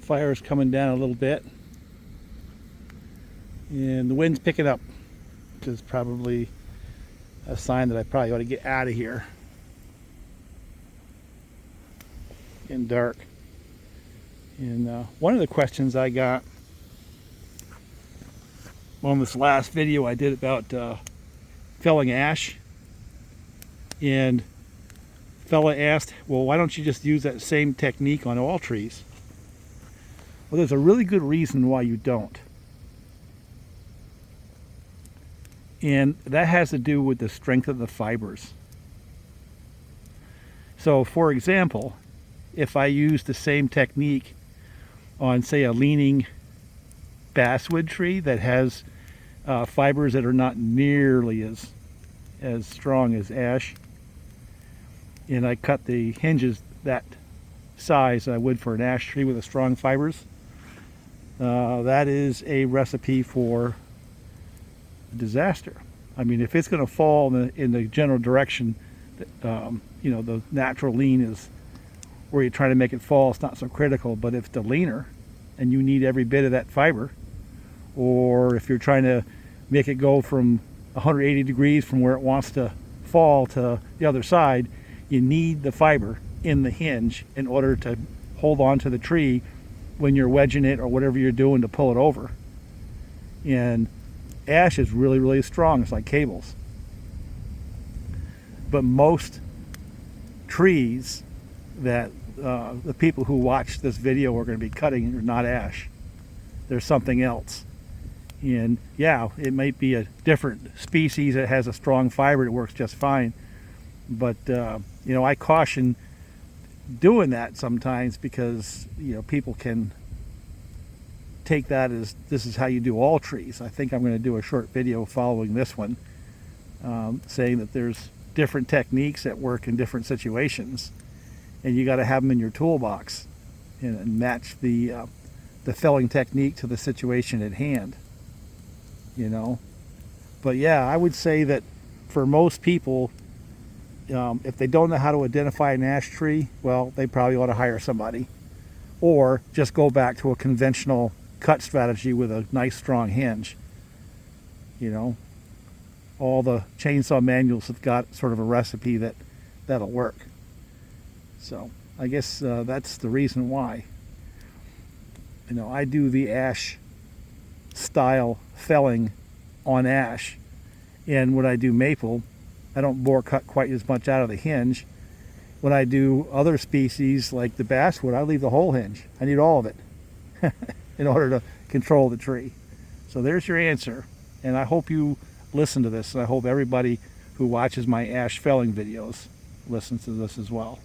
Fire is coming down a little bit, and the wind's picking up, which is probably a sign that I probably ought to get out of here. Getting dark. And one of the questions I got on this last video I did about felling ash, and fella asked, well, why don't you just use that same technique on all trees? Well, there's a really good reason why you don't. And that has to do with the strength of the fibers. So, for example, if I use the same technique on, say, a leaning basswood tree that has fibers that are not nearly as strong as ash, and I cut the hinges that size I would for an ash tree with a strong fibers, that is a recipe for disaster. I mean, if it's going to fall in the general direction, you know, the natural lean is where you're trying to make it fall, it's not so critical. But if the leaner and you need every bit of that fiber, or if you're trying to make it go from 180 degrees from where it wants to fall to the other side, you need the fiber in the hinge in order to hold on to the tree when you're wedging it or whatever you're doing to pull it over. And ash is really, really strong. It's like cables. But most trees that the people who watch this video are going to be cutting are not ash. There's something else. And yeah, it might be a different species that has a strong fiber that works just fine. But you know, I caution doing that sometimes, because you know, people can take that as this is how you do all trees. I think I'm going to do a short video following this one, saying that there's different techniques that work in different situations, and you got to have them in your toolbox and match the felling technique to the situation at hand. You know, but yeah, I would say that for most people, if they don't know how to identify an ash tree, well, they probably ought to hire somebody, or just go back to a conventional cut strategy with a nice strong hinge. You know, all the chainsaw manuals have got sort of a recipe that'll work. So I guess that's the reason why. You know, I do the ash style felling on ash, and when I do maple, I don't bore cut quite as much out of the hinge. When I do other species like the basswood, I leave the whole hinge. I need all of it in order to control the tree. So there's your answer, and I hope you listen to this, and I hope everybody who watches my ash felling videos listens to this as well.